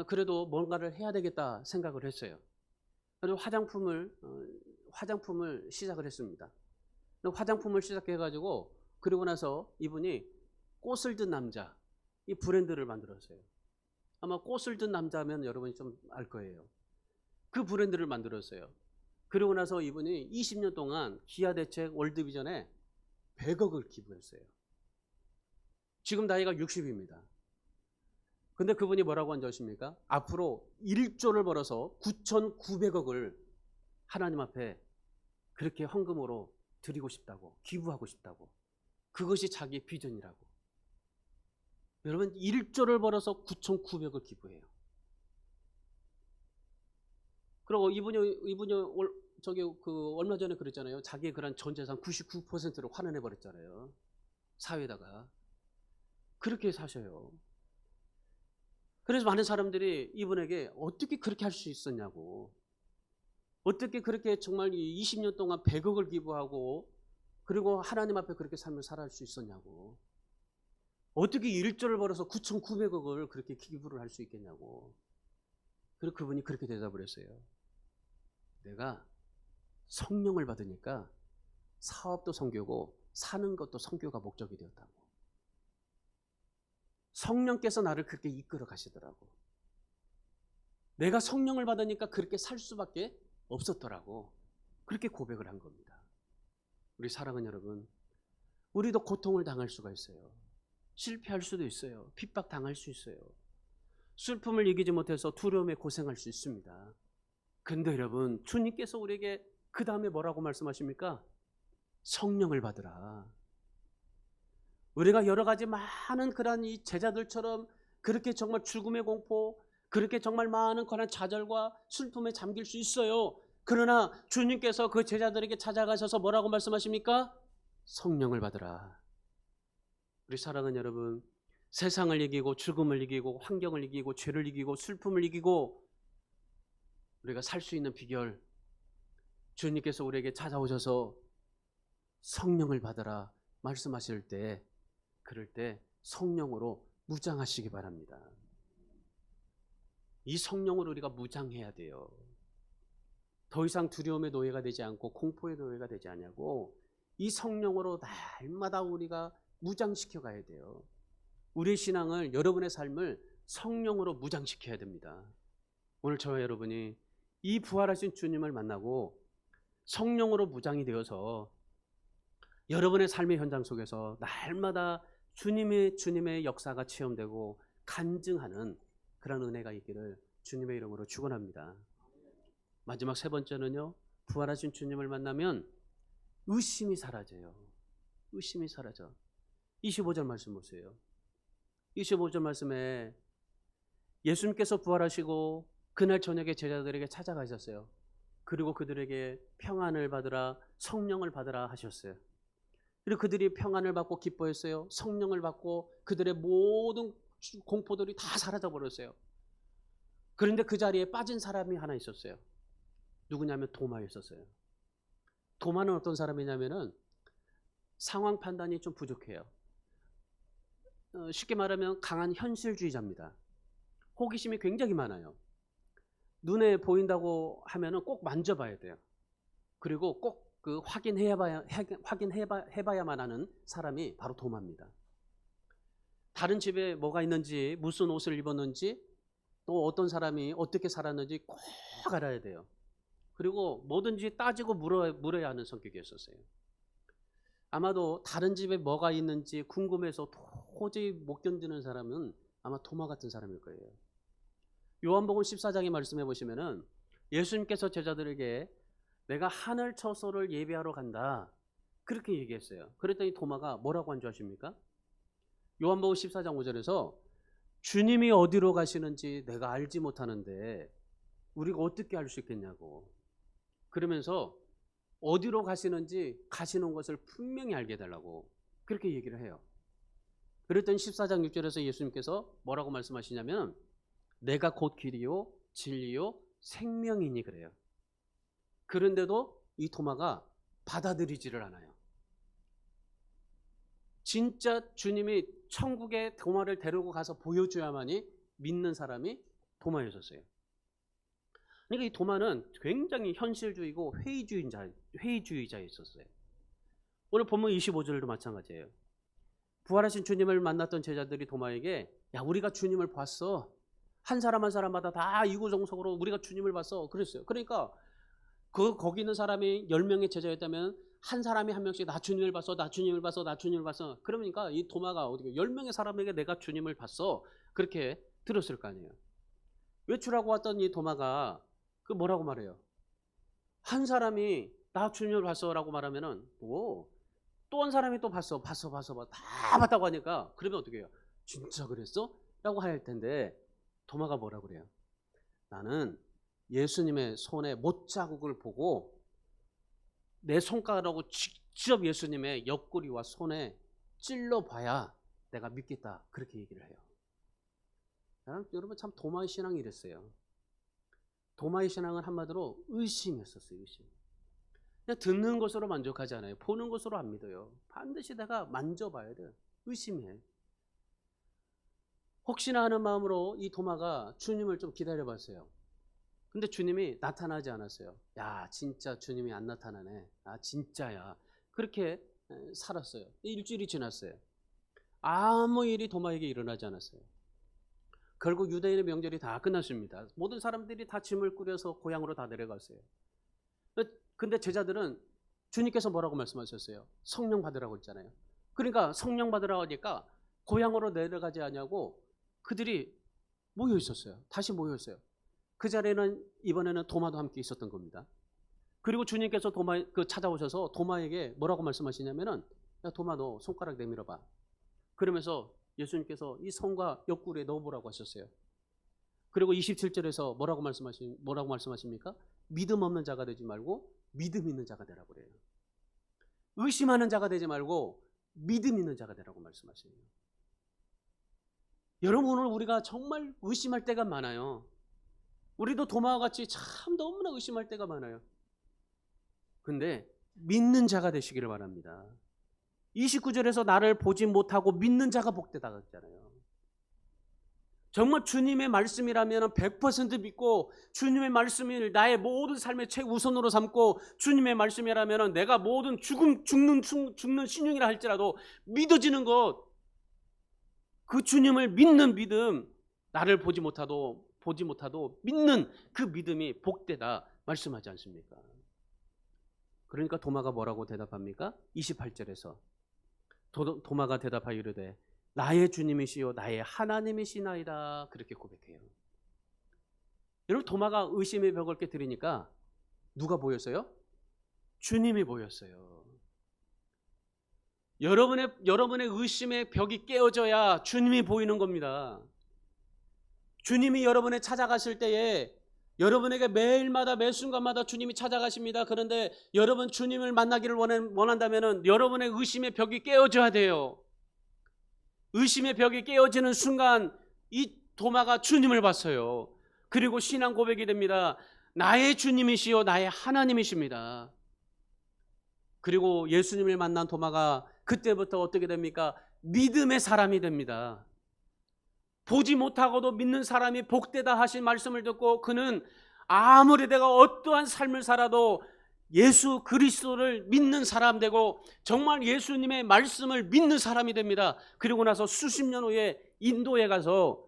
그래도 뭔가를 해야 되겠다 생각을 했어요. 그래서 화장품을 시작을 했습니다. 화장품을 시작해가지고 그러고 나서 이분이 꽃을 든 남자, 이 브랜드를 만들었어요. 아마 꽃을 든 남자면 여러분이 좀 알 거예요. 그 브랜드를 만들었어요. 그러고 나서 이분이 20년 동안 기아대책 월드비전에 100억을 기부했어요. 지금 나이가 60입니다. 근데 그분이 뭐라고 한지 아십니까? 앞으로 1조를 벌어서 9,900억을 하나님 앞에 그렇게 헌금으로 드리고 싶다고, 기부하고 싶다고. 그것이 자기의 비전이라고. 여러분, 1조를 벌어서 9,900을 기부해요. 그리고 이분이 얼마 전에 그랬잖아요. 자기의 그런 전 재산 99%를 환원해 버렸잖아요. 사회에다가. 그렇게 사셔요. 그래서 많은 사람들이 이분에게 어떻게 그렇게 할 수 있었냐고. 어떻게 그렇게 정말 20년 동안 100억을 기부하고 그리고 하나님 앞에 그렇게 삶을 살아갈 수 있었냐고. 어떻게 1조를 벌어서 9,900억을 그렇게 기부를 할 수 있겠냐고. 그리고 그분이 그렇게 대답을 했어요. 내가 성령을 받으니까 사업도 선교고 사는 것도 선교가 목적이 되었다고. 성령께서 나를 그렇게 이끌어 가시더라고. 내가 성령을 받으니까 그렇게 살 수밖에 없었더라고. 그렇게 고백을 한 겁니다. 우리 사랑하는 여러분, 우리도 고통을 당할 수가 있어요. 실패할 수도 있어요. 핍박당할 수 있어요. 슬픔을 이기지 못해서 두려움에 고생할 수 있습니다. 근데 여러분, 주님께서 우리에게 그 다음에 뭐라고 말씀하십니까? 성령을 받으라. 우리가 여러 가지 많은 그런 이 제자들처럼 그렇게 정말 죽음의 공포, 그렇게 정말 많은 그런 좌절과 슬픔에 잠길 수 있어요. 그러나 주님께서 그 제자들에게 찾아가셔서 뭐라고 말씀하십니까? 성령을 받으라. 우리 사랑하는 여러분, 세상을 이기고 죽음을 이기고 환경을 이기고 죄를 이기고 슬픔을 이기고 우리가 살 수 있는 비결, 주님께서 우리에게 찾아오셔서 성령을 받으라 말씀하실 때, 그럴 때 성령으로 무장하시기 바랍니다. 이 성령으로 우리가 무장해야 돼요. 더 이상 두려움의 노예가 되지 않고 공포의 노예가 되지 않냐고, 이 성령으로 날마다 우리가 무장시켜 가야 돼요. 우리의 신앙을, 여러분의 삶을 성령으로 무장시켜야 됩니다. 오늘 저와 여러분이 이 부활하신 주님을 만나고 성령으로 무장이 되어서 여러분의 삶의 현장 속에서 날마다 주님의 역사가 체험되고 간증하는 그런 은혜가 있기를 주님의 이름으로 축원합니다. 마지막 세 번째는요, 부활하신 주님을 만나면 의심이 사라져요. 의심이 사라져. 25절 말씀 보세요. 25절 말씀에 예수님께서 부활하시고 그날 저녁에 제자들에게 찾아가셨어요. 그리고 그들에게 평안을 받으라, 성령을 받으라 하셨어요. 그리고 그들이 평안을 받고 기뻐했어요. 성령을 받고 그들의 모든 공포들이 다 사라져 버렸어요. 그런데 그 자리에 빠진 사람이 하나 있었어요. 누구냐면 도마였었어요. 도마는 어떤 사람이냐면은 상황 판단이 좀 부족해요. 쉽게 말하면 강한 현실주의자입니다. 호기심이 굉장히 많아요. 눈에 보인다고 하면은 꼭 만져봐야 돼요. 그리고 꼭 그 확인해봐야만 하는 사람이 바로 도마입니다. 다른 집에 뭐가 있는지, 무슨 옷을 입었는지, 또 어떤 사람이 어떻게 살았는지 꼭 알아야 돼요. 그리고 뭐든지 따지고 물어야 하는 성격이었었어요. 아마도 다른 집에 뭐가 있는지 궁금해서 도저히 못 견디는 사람은 아마 도마 같은 사람일 거예요. 요한복음 14장의 말씀해 보시면은 예수님께서 제자들에게 내가 하늘 처소를 예배하러 간다 그렇게 얘기했어요. 그랬더니 도마가 뭐라고 한 줄 아십니까? 요한복음 14장 5절에서 주님이 어디로 가시는지 내가 알지 못하는데 우리가 어떻게 알 수 있겠냐고. 그러면서 어디로 가시는지 가시는 것을 분명히 알게 해달라고 그렇게 얘기를 해요. 그랬더니 14장 6절에서 예수님께서 뭐라고 말씀하시냐면 내가 곧 길이요 진리요 생명이니 그래요. 그런데도 이 도마가 받아들이지를 않아요. 진짜 주님이 천국에 도마를 데리고 가서 보여줘야만이 믿는 사람이 도마였었어요. 그러니까 이 도마는 굉장히 현실주의고 회의주의자였었어요. 오늘 본문 25절도 마찬가지예요. 부활하신 주님을 만났던 제자들이 도마에게 야 우리가 주님을 봤어. 한 사람 한 사람마다 다 이구동성으로 우리가 주님을 봤어 그랬어요. 그러니까 거기 있는 사람이 10명의 제자였다면 한 사람이 한 명씩 나 주님을 봤어 나 주님을 봤어 나 주님을 봤어. 그러니까 이 도마가 어떻게 10명의 사람에게 내가 주님을 봤어 그렇게 들었을 거 아니에요. 외출하고 왔던 이 도마가 그 뭐라고 말해요? 한 사람이 나 주님을 봤어 라고 말하면은 또 한 사람이 또 봤어 다 봤다고 하니까 그러면 어떻게 해요? 진짜 그랬어? 라고 할 텐데 도마가 뭐라고 그래요? 나는 예수님의 손에 못자국을 보고 내 손가락으로 직접 예수님의 옆구리와 손에 찔러봐야 내가 믿겠다 그렇게 얘기를 해요. 여러분 참 도마의 신앙이 이랬어요. 도마의 신앙은 한마디로 의심이었었어요. 의심. 그냥 듣는 것으로 만족하지 않아요. 보는 것으로 안 믿어요. 반드시 내가 만져봐야 돼요. 의심해. 혹시나 하는 마음으로 이 도마가 주님을 좀 기다려봤어요. 근데 주님이 나타나지 않았어요. 야 진짜 주님이 안 나타나네. 아 진짜야. 그렇게 살았어요. 일주일이 지났어요. 아무 일이 도마에게 일어나지 않았어요. 결국 유대인의 명절이 다 끝났습니다. 모든 사람들이 다 짐을 꾸려서 고향으로 다 내려갔어요. 근데 제자들은 주님께서 뭐라고 말씀하셨어요? 성령 받으라고 했잖아요. 그러니까 성령 받으라고 하니까 고향으로 내려가지 않냐고 그들이 모여 있었어요. 다시 모여 있어요. 그 자리에는 이번에는 도마도 함께 있었던 겁니다. 그리고 주님께서 찾아오셔서 도마에게 뭐라고 말씀하시냐면은 야 도마 너 손가락 내밀어봐. 그러면서 예수님께서 이 손과 옆구리에 넣어보라고 하셨어요. 그리고 27절에서 뭐라고 말씀하십니까? 믿음 없는 자가 되지 말고 믿음 있는 자가 되라고 그래요. 의심하는 자가 되지 말고 믿음 있는 자가 되라고 말씀하시네요. 여러분 오늘 우리가 정말 의심할 때가 많아요. 우리도 도마와 같이 참 너무나 의심할 때가 많아요. 근데 믿는 자가 되시기를 바랍니다. 29절에서 나를 보지 못하고 믿는 자가 복되다 했잖아요. 정말 주님의 말씀이라면 100% 믿고 주님의 말씀이 나의 모든 삶의 최우선으로 삼고 주님의 말씀이라면 내가 모든 죽는 신용이라 할지라도 믿어지는 것, 그 주님을 믿는 믿음, 나를 보지 못하도 믿는 그 믿음이 복되다 말씀하지 않습니까? 그러니까 도마가 뭐라고 대답합니까? 28절에서 도마가 대답하여 이르되 나의 주님이시요 나의 하나님이시나이다 그렇게 고백해요. 여러분 도마가 의심의 벽을 깨뜨리니까 누가 보였어요? 주님이 보였어요. 여러분의 의심의 벽이 깨어져야 주님이 보이는 겁니다. 주님이 여러분을 찾아가실 때에 여러분에게 매일마다 매 순간마다 주님이 찾아가십니다. 그런데 여러분 주님을 만나기를 원한다면 여러분의 의심의 벽이 깨어져야 돼요. 의심의 벽이 깨어지는 순간 이 도마가 주님을 봤어요. 그리고 신앙 고백이 됩니다. 나의 주님이시요 나의 하나님이십니다. 그리고 예수님을 만난 도마가 그때부터 어떻게 됩니까? 믿음의 사람이 됩니다. 보지 못하고도 믿는 사람이 복되다 하신 말씀을 듣고 그는 아무리 내가 어떠한 삶을 살아도 예수 그리스도를 믿는 사람 되고 정말 예수님의 말씀을 믿는 사람이 됩니다. 그리고 나서 수십 년 후에 인도에 가서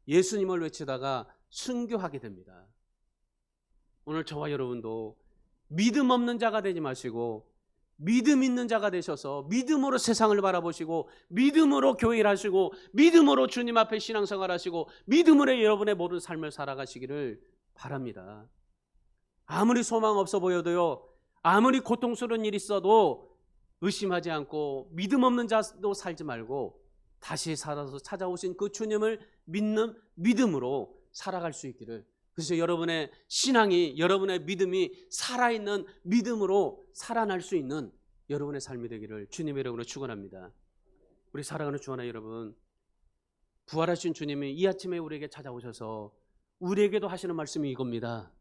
예수님을 외치다가 순교하게 됩니다. 오늘 저와 여러분도 믿음 없는 자가 되지 마시고 믿음 있는 자가 되셔서 믿음으로 세상을 바라보시고 믿음으로 교회를 하시고 믿음으로 주님 앞에 신앙생활 하시고 믿음으로 여러분의 모든 삶을 살아가시기를 바랍니다. 아무리 소망 없어 보여도요, 아무리 고통스러운 일이 있어도 의심하지 않고 믿음 없는 자도 살지 말고 다시 살아서 찾아오신 그 주님을 믿는 믿음으로 살아갈 수 있기를, 그래서 여러분의 신앙이, 여러분의 믿음이 살아있는 믿음으로 살아날 수 있는 여러분의 삶이 되기를 주님의 이름으로 축원합니다. 우리 사랑하는 주 하나 여러분, 부활하신 주님이 이 아침에 우리에게 찾아오셔서 우리에게도 하시는 말씀이 이겁니다.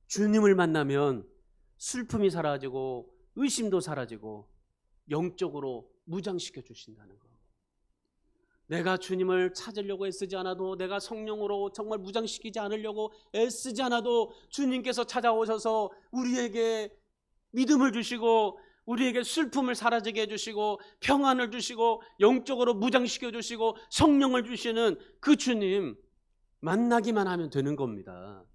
주님을 만나면 슬픔이 사라지고 의심도 사라지고 영적으로 무장시켜 주신다는 거. 내가 주님을 찾으려고 애쓰지 않아도, 내가 성령으로 정말 무장시키지 않으려고 애쓰지 않아도 주님께서 찾아오셔서 우리에게 믿음을 주시고 우리에게 슬픔을 사라지게 해주시고 평안을 주시고 영적으로 무장시켜 주시고 성령을 주시는 그 주님 만나기만 하면 되는 겁니다.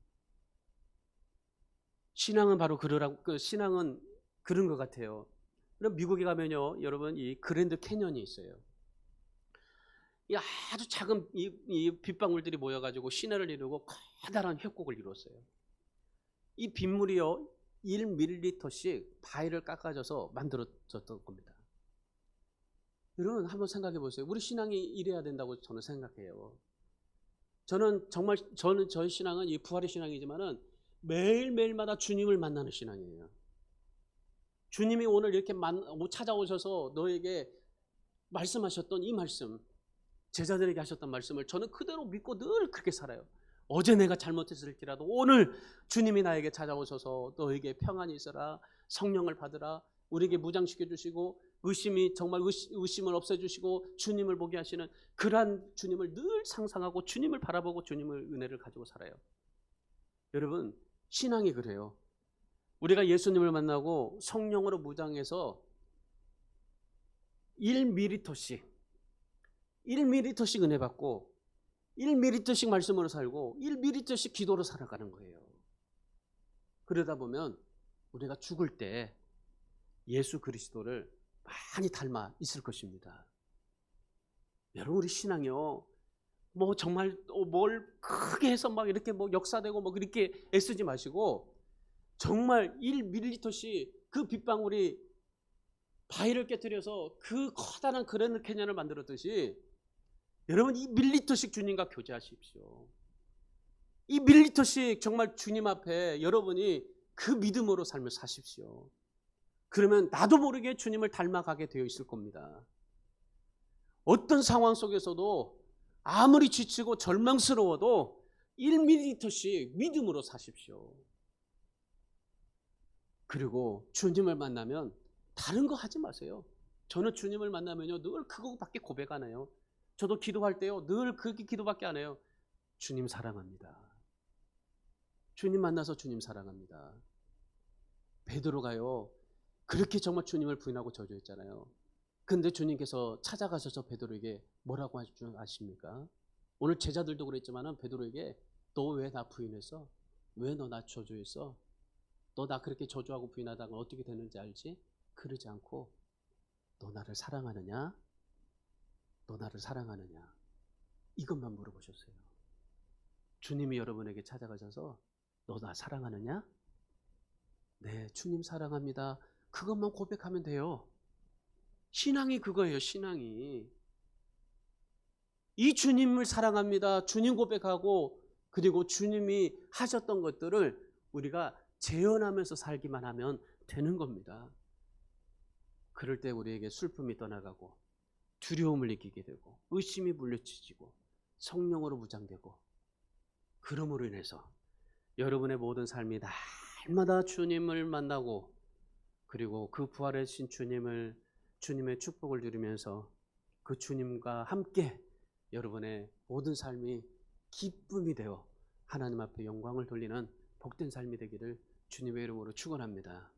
신앙은 바로 신앙은 그런 것 같아요. 그럼 미국에 가면요, 여러분, 이 그랜드 캐년이 있어요. 이 아주 작은 이 빗방울들이 모여가지고 시내를 이루고 커다란 협곡을 이루었어요. 이 빗물이요 1ml씩 바위를 깎아줘서 만들어졌던 겁니다. 여러분 한번 생각해 보세요. 우리 신앙이 이래야 된다고 저는 생각해요. 저는 저희 신앙은 이 부활의 신앙이지만은 매일매일마다 주님을 만나는 신앙이에요. 주님이 오늘 이렇게 찾아오셔서 너에게 말씀하셨던 이 말씀, 제자들에게 하셨던 말씀을 저는 그대로 믿고 늘 그렇게 살아요. 어제 내가 잘못했을지라도 오늘 주님이 나에게 찾아오셔서 너에게 평안이 있어라, 성령을 받으라, 우리에게 무장시켜 주시고 의심이 정말 의심을 없애주시고 주님을 보게 하시는 그러한 주님을 늘 상상하고 주님을 바라보고 주님의 은혜를 가지고 살아요. 여러분 신앙이 그래요. 우리가 예수님을 만나고 성령으로 무장해서 1ml씩 은혜 받고 1ml씩 말씀으로 살고 1ml씩 기도로 살아가는 거예요. 그러다 보면 우리가 죽을 때 예수 그리스도를 많이 닮아 있을 것입니다. 여러분 우리 신앙이요, 뭐 정말 뭘 크게 해서 막 이렇게 뭐 역사되고 뭐 그렇게 애쓰지 마시고 정말 1ml씩 그 빗방울이 바위를 깨뜨려서 그 커다란 그랜드 캐년을 만들었듯이 여러분 2ml씩 주님과 교제하십시오. 2ml씩 정말 주님 앞에 여러분이 그 믿음으로 삶을 사십시오. 그러면 나도 모르게 주님을 닮아가게 되어 있을 겁니다. 어떤 상황 속에서도 아무리 지치고 절망스러워도 1ml씩 믿음으로 사십시오. 그리고 주님을 만나면 다른 거 하지 마세요. 저는 주님을 만나면요 늘 그거밖에 고백 안 해요. 저도 기도할 때요 늘 그 기도밖에 안 해요. 주님 사랑합니다. 주님 만나서 주님 사랑합니다. 베드로가요 그렇게 정말 주님을 부인하고 저주했잖아요. 근데 주님께서 찾아가셔서 베드로에게 뭐라고 하실 줄 아십니까? 오늘 제자들도 그랬지만 베드로에게 너 왜 나 부인했어? 왜 너 나 저주했어? 너 나 그렇게 저주하고 부인하다가 어떻게 되는지 알지? 그러지 않고 너 나를 사랑하느냐? 너 나를 사랑하느냐? 이것만 물어보셨어요. 주님이 여러분에게 찾아가셔서 너 나 사랑하느냐? 네, 주님 사랑합니다. 그것만 고백하면 돼요. 신앙이 그거예요. 신앙이. 이 주님을 사랑합니다. 주님 고백하고 그리고 주님이 하셨던 것들을 우리가 재현하면서 살기만 하면 되는 겁니다. 그럴 때 우리에게 슬픔이 떠나가고 두려움을 느끼게 되고 의심이 물리치지고 성령으로 무장되고, 그러므로 인해서 여러분의 모든 삶이 날마다 주님을 만나고 그리고 그 부활하신 주님을 주님의 축복을 누리면서 그 주님과 함께 여러분의 모든 삶이 기쁨이 되어 하나님 앞에 영광을 돌리는 복된 삶이 되기를 주님의 이름으로 축원합니다.